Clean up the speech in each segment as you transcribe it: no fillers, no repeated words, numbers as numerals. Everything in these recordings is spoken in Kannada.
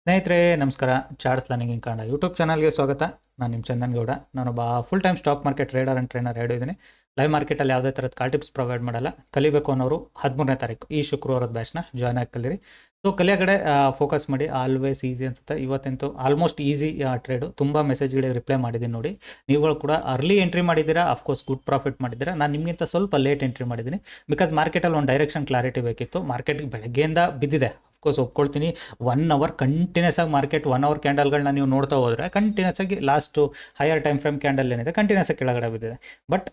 ಸ್ನೇಹಿತರೆ ನಮಸ್ಕಾರ. ಚಾರ್ಟ್ಸ್ ಲರ್ನಿಂಗ್ ಕನ್ನಡ ಯೂಟ್ಯೂಬ್ ಚಾನಲ್ಗೆ ಸ್ವಾಗತ. ನಾನು ನಿಮ್ಮ ಚಂದನ್ ಗೌಡ. ನಾನೊಬ್ಬ full time stock market trader and trainer ಹೇಳಿದ್ದೀನಿ. ಲೈವ್ ಮಾರ್ಕೆಟಲ್ಲಿ ಯಾವುದೇ ಥರದ ಕಾಲ್ ಟಿಪ್ಸ್ ಪ್ರೊವೈಡ್ ಮಾಡಲ್ಲ. ಕಲಿಬೇಕು ಅನ್ನೋರು 13ನೇ ತಾರೀಕು ಈ ಶುಕ್ರವಾರದ ಬ್ಯಾಚ್ನ ಜಾಯ್ನ್ ಆಗಿ ಕಲೀರಿ. ಸೊ ಕಲಿಯೋ ಕಡೆ ಫೋಕಸ್ ಮಾಡಿ. ಆಲ್ವೇಸ್ ಈಸಿ ಅನ್ಸುತ್ತೆ. ಇವತ್ತಂತೂ ಆಲ್ಮೋಸ್ಟ್ ಈಸಿ ಟ್ರೇಡು. ತುಂಬ ಮೆಸೇಜ್ಗಳಿಗೆ ರಿಪ್ಲೈ ಮಾಡಿದ್ದೀನಿ ನೋಡಿ. ನೀವುಗಳು ಕೂಡ ಅರ್ಲಿ ಎಂಟ್ರಿ ಮಾಡಿದ್ದೀರಾ, ಅಫ್ಕೋರ್ಸ್ ಗುಡ್ ಪ್ರಾಫಿಟ್ ಮಾಡಿದ್ದೀರಾ. ನಾನು ನಿಮಗಿಂತ ಸ್ವಲ್ಪ ಲೇಟ್ ಎಂಟ್ರಿ ಮಾಡಿದ್ದೀನಿ. ಬಿಕಾಸ್ ಮಾರ್ಕೆಟಲ್ಲಿ ಒಂದು ಡೈರೆಕ್ಷನ್ ಕ್ಲಾರಿಟಿ ಬೇಕಿತ್ತು. ಮಾರ್ಕೆಟ್ಗೆ ಬೆಳಗ್ಗೆಯಿಂದ ಬಿದ್ದಿದೆ, ಅಫ್ಕೋರ್ಸ್ ಒಪ್ಕೊಳ್ತೀನಿ. 1 ಅವರ್ ಕಂಟಿನ್ಯೂಸ್ ಆಗಿ ಮಾರ್ಕೆಟ್ 1 ಅವರ್ ಕ್ಯಾಂಡಲ್ಗಳನ್ನ ನೀವು ನೋಡ್ತಾ ಹೋದರೆ ಕಂಟಿನ್ಯೂಸ್ ಆಗಿ last higher time frame candle ಏನಿದೆ ಕಂಟಿನ್ಯೂಸ್ ಆಗಿ ಕೆಳಗಡೆ ಬಿದ್ದಿದೆ. ಬಟ್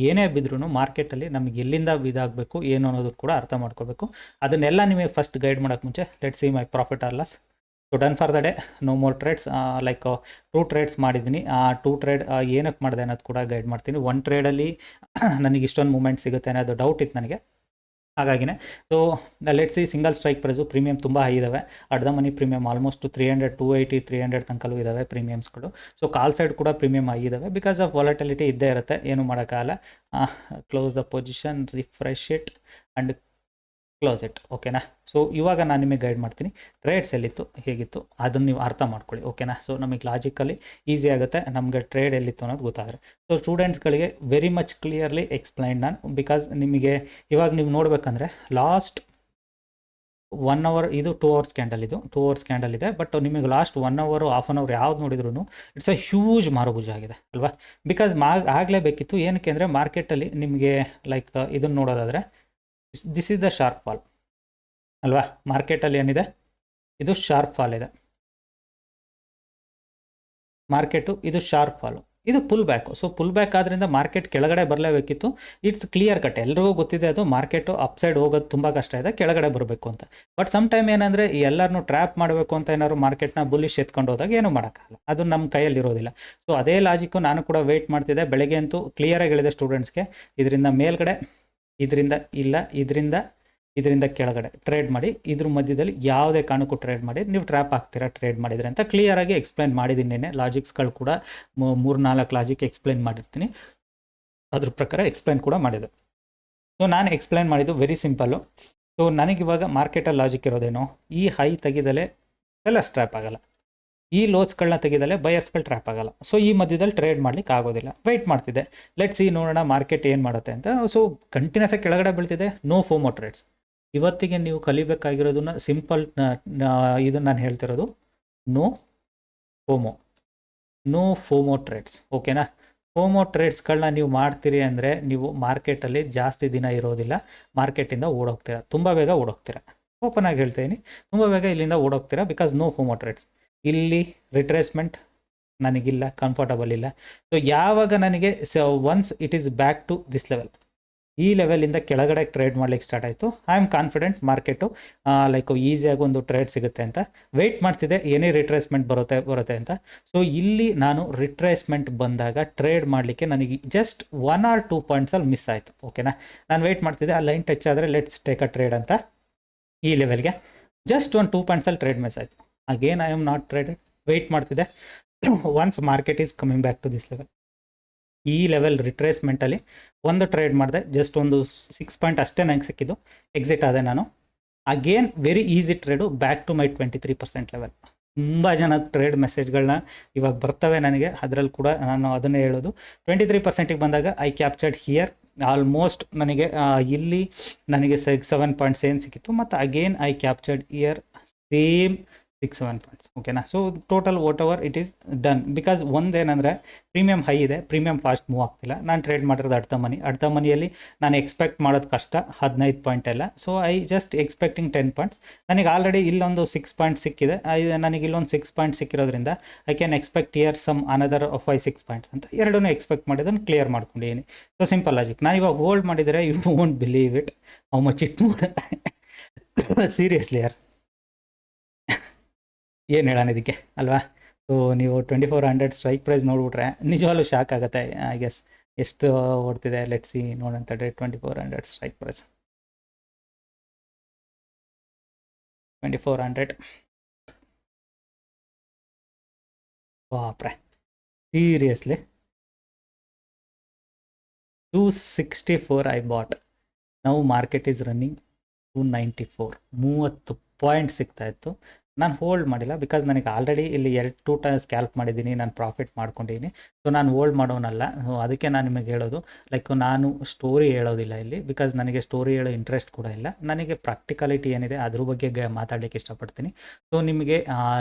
ಏನೇ ಬಿದ್ರೂ ಮಾರ್ಕೆಟಲ್ಲಿ ನಮಗೆ ಎಲ್ಲಿಂದ ಬಿದ್ದಾಗಬೇಕು ಏನು ಅನ್ನೋದು ಕೂಡ ಅರ್ಥ ಮಾಡ್ಕೋಬೇಕು. ಅದನ್ನೆಲ್ಲ ನಿಮಗೆ ಫಸ್ಟ್ ಗೈಡ್ ಮಾಡೋಕ್ಕೆ ಮುಂಚೆ let's see my profit or loss. So done for the day, no more trades. Like 2 trades ಮಾಡಿದ್ದೀನಿ. ಆ 2 ಟ್ರೇಡ್ ಏನಕ್ಕೆ ಮಾಡಿದೆ ಅನ್ನೋದು ಕೂಡ ಗೈಡ್ ಮಾಡ್ತೀನಿ. 1 ಟ್ರೇಡಲ್ಲಿ ನನಗೆ ಇಷ್ಟೊಂದು ಮೂಮೆಂಟ್ ಸಿಗುತ್ತೆ ಅನ್ನೋದು ಡೌಟ್ ಇತ್ತು ನನಗೆ, ಹಾಗಾಗಿನೇ. So let's see single strike price premium ತುಂಬ ಹೈ ಇದ್ದಾವೆ. At the money premium almost 300, 280, 300 ತನಕಲೂ ಇದ್ದಾವೆ ಪ್ರೀಮಿಯಮ್ಸ್ಗಳು. ಸೊ ಕಾಲ್ ಸೈಡ್ ಕೂಡ ಪ್ರೀಮಿಯಮ್ ಆಗಿದ್ದಾವೆ. ಬಿಕಾಸ್ ಆಫ್ ವಾಲಟಿಲಿಟಿ ಇದ್ದೇ ಇರುತ್ತೆ, ಏನು ಮಾಡೋಕ್ಕಾಗಲ್ಲ. Close the position, refresh it and close it. ಓಕೆನಾ. ಸೊ ಇವಾಗ ನಾನು ನಿಮಗೆ ಗೈಡ್ ಮಾಡ್ತೀನಿ. ಟ್ರೇಡ್ಸ್ ಎಲ್ಲಿತ್ತು, ಹೇಗಿತ್ತು ಅದನ್ನು ನೀವು ಅರ್ಥ ಮಾಡ್ಕೊಳ್ಳಿ. ಓಕೆನಾ. ಸೊ ನಮಗೆ ಲಾಜಿಕಲಿ ಈಸಿ ಆಗುತ್ತೆ ನಮಗೆ ಟ್ರೇಡ್ ಎಲ್ಲಿತ್ತು ಅನ್ನೋದು ಗೊತ್ತಾದರೆ. ಸೊ ಸ್ಟೂಡೆಂಟ್ಸ್ಗಳಿಗೆ ವೆರಿ ಮಚ್ ಕ್ಲಿಯರ್ಲಿ ಎಕ್ಸ್ಪ್ಲೈನ್ ನಾನು. ಬಿಕಾಸ್ ನಿಮಗೆ ಇವಾಗ ನೀವು ನೋಡಬೇಕಂದ್ರೆ ಲಾಸ್ಟ್ 1 ಅವರ್, ಇದು 2 ಅವರ್ಸ್ ಕ್ಯಾಂಡಲ್, ಇದು 2 ಅವರ್ಸ್ ಕ್ಯಾಂಡಲ್ ಇದೆ. ಬಟ್ ನಿಮಗೆ last 1 hour, half an hour ಯಾವ್ದು ನೋಡಿದ್ರು ಇಟ್ಸ್ ಅ ಹ್ಯೂಜ್ ಮಾರುಭುಜ ಆಗಿದೆ ಅಲ್ವಾ. ಬಿಕಾಸ್ ಆಗಲೇಬೇಕಿತ್ತು. ಏನಕ್ಕೆ ಅಂದರೆ ಮಾರ್ಕೆಟಲ್ಲಿ ನಿಮಗೆ ಲೈಕ್ ಇದನ್ನು ನೋಡೋದಾದರೆ this is the sharp fall ಅಲ್ವಾ. ಮಾರ್ಕೆಟಲ್ಲಿ ಏನಿದೆ, ಇದು ಶಾರ್ಪ್ ಫಾಲ್ ಇದೆ ಮಾರ್ಕೆಟು. ಇದು ಶಾರ್ಪ್ ಫಾಲು, ಇದು pull back. So pull back ಆದ್ದರಿಂದ ಮಾರ್ಕೆಟ್ ಕೆಳಗಡೆ ಬರಲೇಬೇಕಿತ್ತು. ಇಟ್ಸ್ ಕ್ಲಿಯರ್ ಕಟ್, ಎಲ್ರಿಗೂ ಗೊತ್ತಿದೆ ಅದು. ಮಾರ್ಕೆಟು ಅಪ್ ಸೈಡ್ ಹೋಗೋದು ತುಂಬ ಕಷ್ಟ ಇದೆ, ಕೆಳಗಡೆ ಬರಬೇಕು ಅಂತ. ಬಟ್ ಸಮ್ ಟೈಮ್ ಏನಂದರೆ ಈ ಎಲ್ಲರನ್ನೂ ಟ್ರ್ಯಾಪ್ ಮಾಡಬೇಕು ಅಂತ ಏನಾದ್ರು ಮಾರ್ಕೆಟ್ನ ಬುಲ್ಲಿಶ್ ಎತ್ಕೊಂಡು ಹೋದಾಗ ಏನೂ ಮಾಡೋಕ್ಕಾಗಲ್ಲ, ಅದು ನಮ್ಮ ಕೈಯಲ್ಲಿ ಇರೋದಿಲ್ಲ. ಸೊ ಅದೇ ಲಾಜಿಕ್ಕು ನಾನು ಕೂಡ ವೆಯ್ಟ್ ಮಾಡ್ತಿದ್ದೆ. ಬೆಳಗ್ಗೆ ಅಂತೂ ಕ್ಲಿಯರಾಗಿ ಹೇಳಿದೆ ಸ್ಟೂಡೆಂಟ್ಸ್ಗೆ, ಇದರಿಂದ ಮೇಲ್ಗಡೆ, ಇದರಿಂದ ಇಲ್ಲ, ಇದರಿಂದ ಕೆಳಗಡೆ ಟ್ರೇಡ್ ಮಾಡಿ. ಇದ್ರ ಮಧ್ಯದಲ್ಲಿ ಯಾವುದೇ ಕಾರಣಕ್ಕೂ ಟ್ರೇಡ್ ಮಾಡಿ, ನೀವು ಟ್ರ್ಯಾಪ್ ಆಗ್ತೀರಾ ಟ್ರೇಡ್ ಮಾಡಿದರೆ ಅಂತ ಕ್ಲಿಯರಾಗಿ ಎಕ್ಸ್ಪ್ಲೈನ್ ಮಾಡಿದ್ದೀನಿ. ಲಾಜಿಕ್ಸ್ಗಳು ಕೂಡ 3-4 ಲಾಜಿಕ್ ಎಕ್ಸ್ಪ್ಲೈನ್ ಮಾಡಿರ್ತೀನಿ, ಅದ್ರ ಪ್ರಕಾರ ಎಕ್ಸ್ಪ್ಲೈನ್ ಕೂಡ ಮಾಡಿದೆ. ಸೊ ನಾನು ಎಕ್ಸ್ಪ್ಲೈನ್ ಮಾಡಿದ್ದು ವೆರಿ ಸಿಂಪಲ್ಲು. ಸೊ ನನಗಿವಾಗ ಮಾರ್ಕೆಟಲ್ಲಿ ಲಾಜಿಕ್ ಇರೋದೇನೋ, ಈ ಹೈ ತೆಗೆದಲೇ ಸೆಲ್ಲರ್ಸ್ ಟ್ರ್ಯಾಪ್ ಆಗಲ್ಲ, ಈ ಲೋಸ್ಗಳನ್ನ ತೆಗೆದಲೇ ಬಯರ್ಸ್ಗಳು ಟ್ರ್ಯಾಪ್ ಆಗಲ್ಲ. ಸೊ ಈ ಮಧ್ಯದಲ್ಲಿ ಟ್ರೇಡ್ ಮಾಡ್ಲಿಕ್ಕೆ ಆಗೋದಿಲ್ಲ. ವೆಯ್ಟ್ ಮಾಡ್ತಿದ್ದೆ, ಲೆಟ್ಸ್ ಸಿ ನೋಡೋಣ ಮಾರ್ಕೆಟ್ ಏನು ಮಾಡುತ್ತೆ ಅಂತ. ಸೊ ಕಂಟಿನ್ಯೂಸ್ ಆಗಿ ಕೆಳಗಡೆ ಬೀಳ್ತಿದೆ. No FOMO trades. ಇವತ್ತಿಗೆ ನೀವು ಕಲಿಬೇಕಾಗಿರೋದನ್ನ ಸಿಂಪಲ್, ಇದನ್ನು ನಾನು ಹೇಳ್ತಿರೋದು ನೋ ಫೋಮೋ ಟ್ರೇಡ್ಸ್. ಓಕೆನಾ. ಫೋಮೋ ಟ್ರೇಡ್ಸ್ಗಳನ್ನ ನೀವು ಮಾಡ್ತೀರಿ ಅಂದರೆ ನೀವು ಮಾರ್ಕೆಟಲ್ಲಿ ಜಾಸ್ತಿ ದಿನ ಇರೋದಿಲ್ಲ, ಮಾರ್ಕೆಟಿಂದ ಓಡೋಗ್ತೀರಾ, ತುಂಬ ಬೇಗ ಓಡೋಗ್ತೀರಾ. ಓಪನ್ ಆಗಿ ಹೇಳ್ತೀನಿ, ತುಂಬ ಬೇಗ ಇಲ್ಲಿಂದ ಓಡೋಗ್ತೀರಾ. Because no FOMO trades. ಇಲ್ಲಿ ರಿಟ್ರೇಸ್ಮೆಂಟ್ ನನಗಿಲ್ಲ, ಕಂಫರ್ಟಬಲ್ ಇಲ್ಲ. ಸೊ ಯಾವಾಗ ನನಗೆ once it is back to this level, ಈ ಲೆವೆಲಿಂದ ಕೆಳಗಡೆ ಟ್ರೇಡ್ ಮಾಡ್ಲಿಕ್ಕೆ ಸ್ಟಾರ್ಟ್ ಆಯಿತು, I am confident market like ಈಸಿಯಾಗಿ ಒಂದು ಟ್ರೇಡ್ ಸಿಗುತ್ತೆ ಅಂತ ವೆಯ್ಟ್ ಮಾಡ್ತಿದ್ದೆ. ಏನೇ ರಿಟ್ರೇಸ್ಮೆಂಟ್ ಬರುತ್ತೆ ಅಂತ. ಸೊ ಇಲ್ಲಿ ನಾನು ರಿಟ್ರೇಸ್ಮೆಂಟ್ ಬಂದಾಗ ಟ್ರೇಡ್ ಮಾಡಲಿಕ್ಕೆ ನನಗೆ ಜಸ್ಟ್ 1 or 2 ಪಾಯಿಂಟ್ಸಲ್ಲಿ ಮಿಸ್ ಆಯಿತು. ಓಕೆನಾ. ನಾನು ವೆಯ್ಟ್ ಮಾಡ್ತಿದ್ದೆ, ಆ ಲೈನ್ ಟಚ್ ಆದರೆ ಲೆಟ್ಸ್ ಟೇಕ್ ಅ ಟ್ರೇಡ್ ಅಂತ. ಈ ಲೆವೆಲ್ಗೆ ಜಸ್ಟ್ 1-2 ಪಾಯಿಂಟ್ಸಲ್ಲಿ ಟ್ರೇಡ್ ಮಿಸ್ ಆಯಿತು. Again I am not traded. Wait ಮಾಡ್ತಿದ್ದೆ. Once market is coming back to this level, ಈ ಲೆವೆಲ್ ರಿಟ್ರೇಸ್ಮೆಂಟಲ್ಲಿ ಒಂದು ಟ್ರೇಡ್ ಮಾಡಿದೆ. ಜಸ್ಟ್ ಒಂದು 6 ಪಾಯಿಂಟ್ ಅಷ್ಟೇ ನಂಗೆ ಸಿಕ್ಕಿದ್ದು. ಎಕ್ಸಿಟ್ ಆದೆ ನಾನು. Again very easy trade, back to my 23% level. ತುಂಬ ಜನ ಟ್ರೇಡ್ ಮೆಸೇಜ್ಗಳನ್ನ ಇವಾಗ ಬರ್ತವೆ ನನಗೆ, ಅದರಲ್ಲಿ ಕೂಡ ನಾನು ಅದನ್ನೇ ಹೇಳೋದು. 23%ಗೆ ಬಂದಾಗ ಐ ಕ್ಯಾಪ್ಚರ್ಡ್ ಹಿಯರ್ ಆಲ್ಮೋಸ್ಟ್ ನನಗೆ ಇಲ್ಲಿ ನನಗೆ 7 ಪಾಯಿಂಟ್ಸ್ ಏನು ಸಿಕ್ಕಿತ್ತು. ಮತ್ತು again I captured here same 6-7 points. ಓಕೆನಾ. So total whatever it is done. Because ಒಂದೇನೆಂದರೆ ಪ್ರೀಮಿಯಮ್ ಹೈ ಇದೆ, ಪ್ರೀಮಿಯಮ್ ಫಾಸ್ಟ್ ಮೂವ್ ಆಗ್ತಿಲ್ಲ. ನಾನು ಟ್ರೇಡ್ ಮಾಡಿರೋದು ಅಟ್ ದ ಮನಿಯಲ್ಲಿ ನಾನು ಎಕ್ಸ್ಪೆಕ್ಟ್ ಮಾಡೋದು ಕಷ್ಟ 15 ಪಾಯಿಂಟ್ ಎಲ್ಲ. So I just expecting 10 points. ನನಗೆ ಆಲ್ರೆಡಿ ಇಲ್ಲೊಂದು 6 ಪಾಯಿಂಟ್ ಸಿಕ್ಕಿದೆ. ನನಗೆ ಇಲ್ಲೊಂದು 6 ಪಾಯಿಂಟ್ ಸಿಕ್ಕಿರೋದ್ರಿಂದ I can expect here some another 5-6 points ಅಂತ ಎರಡೂ ಎಕ್ಸ್ಪೆಕ್ಟ್ ಮಾಡಿದ್ದನ್ನು ಕ್ಲಿಯರ್ ಮಾಡ್ಕೊಂಡಿದ್ದೀನಿ. So simple logic. ನಾನು ಇವಾಗ ಹೋಲ್ಡ್ ಮಾಡಿದರೆ you won't believe it how much it move. Seriously ಯಾರ್, ಏನು ಹೇಳೋಣ ಇದಕ್ಕೆ ಅಲ್ವಾ. ಸೊ ನೀವು 2400 ಸ್ಟ್ರೈಕ್ ಪ್ರೈಸ್ ನೋಡ್ಬಿಟ್ರೆ ನಿಜವಾಗ್ಲೂ ಶಾಕ್ ಆಗುತ್ತೆ. ಐ ಗೆಸ್ ಎಷ್ಟು ಓಡ್ತಿದೆ ಲೆಟ್ಸ್ ಸಿ ನೋಡೋಣ ತಡ್ರಿ. 2400 ಸ್ಟ್ರೈಕ್ ಪ್ರೈಸ್ 2400. ಬಾಪ್ರೆ, ಸೀರಿಯಸ್ಲಿ 264 ಐ ಬಾಟ್. ನಾವು ಮಾರ್ಕೆಟ್ ಈಸ್ ರನ್ನಿಂಗ್ 294. 30 ಪಾಯಿಂಟ್ ಸಿಗ್ತಾ ಇತ್ತು. ನಾನು ಹೋಲ್ಡ್ ಮಾಡಿಲ್ಲ, ಬಿಕಾಸ್ ನನಗೆ ಆಲ್ರೆಡಿ ಇಲ್ಲಿ 2 ಟೈಮ್ ಸ್ಕ್ಯಾಲ್ಪ್ ಮಾಡಿದ್ದೀನಿ, ನಾನು ಪ್ರಾಫಿಟ್ ಮಾಡ್ಕೊಂಡಿದ್ದೀನಿ. ಸೊ ನಾನು ಹೋಲ್ಡ್ ಮಾಡೋನಲ್ಲ. ಸೊ ಅದಕ್ಕೆ ನಾನು ನಿಮಗೆ ಹೇಳೋದು, ಲೈಕ್ ನಾನು ಸ್ಟೋರಿ ಹೇಳೋದಿಲ್ಲ ಇಲ್ಲಿ, ಬಿಕಾಸ್ ನನಗೆ ಸ್ಟೋರಿ ಹೇಳೋ ಇಂಟ್ರೆಸ್ಟ್ ಕೂಡ ಇಲ್ಲ. ನನಗೆ ಪ್ರಾಕ್ಟಿಕಾಲಿಟಿ ಏನಿದೆ ಅದ್ರ ಬಗ್ಗೆ ಮಾತಾಡಲಿಕ್ಕೆ ಇಷ್ಟಪಡ್ತೀನಿ. ಸೊ ನಿಮಗೆ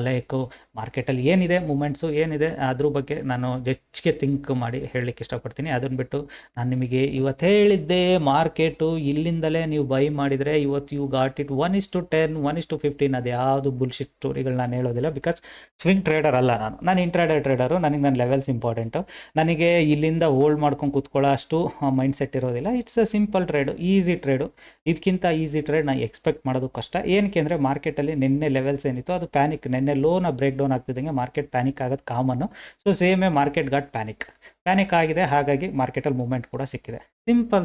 ಲೈಕ್ ಮಾರ್ಕೆಟಲ್ಲಿ ಏನಿದೆ ಮೂಮೆಂಟ್ಸು ಏನಿದೆ ಅದ್ರ ಬಗ್ಗೆ ನಾನು ಹೆಚ್ಚಿಗೆ ಥಿಂಕ್ ಮಾಡಿ ಹೇಳಲಿಕ್ಕೆ ಇಷ್ಟಪಡ್ತೀನಿ. ಅದನ್ನು ಬಿಟ್ಟು ನಾನು ನಿಮಗೆ ಇವತ್ತು ಹೇಳಿದ್ದೆ ಮಾರ್ಕೆಟು ಇಲ್ಲಿಂದಲೇ ನೀವು ಬೈ ಮಾಡಿದರೆ ಇವತ್ತು ಯು ಗಾಟ್ ಇಟ್ 1:10 1:15 ಅದು ಯಾವುದು ಬುಲ್ಶಿಟ್ ಸ್ಟೋರಿಗಳು ನಾನು ಹೇಳೋದಿಲ್ಲ. ಬಿಕಾಸ್ ಸ್ವಿಂಗ್ ಟ್ರೇಡರ್ ಅಲ್ಲ ನಾನು ಇಂಟ್ರಾಡೇ ಟ್ರೇಡರು. ನನಗೆ ನನ್ನ ಲೆವೆಲ್ಸ್ ಇಂಪಾರ್ಟೆಂಟು. ನನಗೆ ಇಲ್ಲಿಂದ ಹೋಲ್ಡ್ ಮಾಡ್ಕೊಂಡು ಕೂತ್ಕೊಳ್ಳೋ ಅಷ್ಟು ಮೈಂಡ್ ಸೆಟ್ ಇರೋದಿಲ್ಲ. It's a simple trade, easy trade. ಇದಕ್ಕಿಂತ ಈಸಿ ಟ್ರೇಡ್ ನಾನು ಎಕ್ಸ್ಪೆಕ್ಟ್ ಮಾಡೋದು ಕಷ್ಟ. ಏನಕ್ಕೆ ಅಂದರೆ ಮಾರ್ಕೆಟಲ್ಲಿ ನಿನ್ನೆ ಲೆವೆಲ್ಸ್ ಏನಿತ್ತು ಅದು ಪ್ಯಾನಿಕ್, ನಿನ್ನೆ ಲೋನ ಬ್ರೇಕ್ ಡೌನ್ ಆಗ್ತಿದ್ದಂಗೆ ಮಾರ್ಕೆಟ್ ಪ್ಯಾನಿಕ್ ಆಗೋದು ಕಾಮನ್ನು. ಸೊ ಸೇಮೇ ಮಾರ್ಕೆಟ್ ಗಾಟ್ ಪ್ಯಾನಿಕ್ ಆಗಿದೆ, ಹಾಗಾಗಿ ಮಾರ್ಕೆಟಲ್ಲಿ ಮೂವ್ಮೆಂಟ್ ಕೂಡ ಸಿಕ್ಕಿದೆ.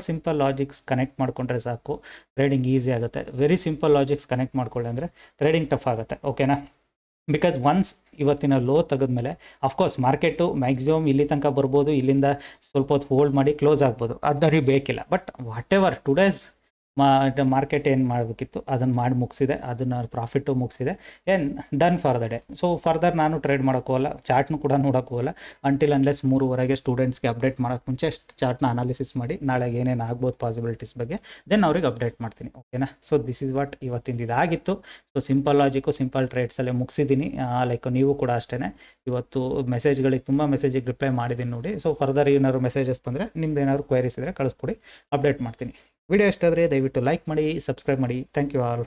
ಸಿಂಪಲ್ ಲಾಜಿಕ್ಸ್ ಕನೆಕ್ಟ್ ಮಾಡ್ಕೊಂಡ್ರೆ ಸಾಕು, ಟ್ರೇಡಿಂಗ್ ಈಸಿ ಆಗುತ್ತೆ. ವೆರಿ ಸಿಂಪಲ್ ಲಾಜಿಕ್ಸ್ ಕನೆಕ್ಟ್ ಮಾಡ್ಕೊಳ್ಳಿ ಅಂದರೆ ಟ್ರೇಡಿಂಗ್ ಟಫ್ ಆಗುತ್ತೆ, ಓಕೆನಾ. ಬಿಕಾಸ್ ಒನ್ಸ್ ಇವತ್ತಿನ ಲೋ ತೆಗೆದ್ಮೇಲೆ ಅಫ್ಕೋರ್ಸ್ ಮಾರ್ಕೆಟು ಮ್ಯಾಕ್ಸಿಮಮ್ ಇಲ್ಲಿ ತನಕ ಬರ್ಬೋದು, ಇಲ್ಲಿಂದ ಸ್ವಲ್ಪ ಹೊತ್ತು ಹೋಲ್ಡ್ ಮಾಡಿ ಕ್ಲೋಸ್ ಆಗ್ಬೋದು, ಅದರಿಗೆ ಬೇಕಿಲ್ಲ. But whatever today's market ಏನು ಮಾಡಬೇಕಿತ್ತು ಅದನ್ನು ಮಾಡಿ ಮುಗಿಸಿದೆ, ಅದನ್ನು ಪ್ರಾಫಿಟ್ಟು ಮುಗಿಸಿದೆ, done for the day. So further ನಾನು ಟ್ರೇಡ್ ಮಾಡೋಕ್ಕೋಲ್ಲ, ಚಾರ್ಟ್ನು ಕೂಡ ನೋಡೋಕ್ಕೋಲ್ಲ ಅಂಟಿಲ್ ಅನ್ಲೆಸ್ 3:30 ಸ್ಟೂಡೆಂಟ್ಸ್ಗೆ ಅಪ್ಡೇಟ್ ಮಾಡೋಕ್ಕೆ ಮುಂಚೆ ಚಾರ್ಟ್ನ ಅನಾಲಿಸಿಸ್ ಮಾಡಿ ನಾಳೆಗೆ ಏನೇನು ಆಗ್ಬೋದು ಪಾಸಿಬಿಲಿಟೀಸ್ ಬಗ್ಗೆ ದೆನ್ ಅವ್ರಿಗೆ ಅಪ್ಡೇಟ್ ಮಾಡ್ತೀನಿ, ಓಕೆನಾ. ಸೊ ದಿಸ್ ಇಸ್ ವಾಟ್ ಇವತ್ತಿಂದ ಇದಾಗಿತ್ತು. ಸೊ ಸಿಂಪಲ್ ಲಾಜಿಕ್ಕು ಸಿಂಪಲ್ ಟ್ರೇಡ್ಸಲ್ಲೇ ಮುಗಿಸಿದ್ದೀನಿ. ಲೈಕ್ ನೀವು ಕೂಡ ಅಷ್ಟೇ ಇವತ್ತು ತುಂಬ ಮೆಸೇಜಿಗೆ ರಿಪ್ಲೈ ಮಾಡಿದ್ದೀನಿ ನೋಡಿ. ಸೊ ಫರ್ದರ್ ಏನಾದ್ರು ಮೆಸೇಜಸ್ ಬಂದರೆ ನಿಮ್ದು ಏನಾದ್ರು ಕ್ವೈರೀಸ್ ಇದ್ದರೆ ಕಳಿಸ್ಕೊಡಿ, ಅಪ್ಡೇಟ್ ಮಾಡ್ತೀನಿ. ವಿಡಿಯೋ ಇಷ್ಟ ಆದರೆ ದಯವಿಟ್ಟು ಲೈಕ್ ಮಾಡಿ, ಸಬ್ಸ್ಕ್ರೈಬ್ ಮಾಡಿ. Thank you all.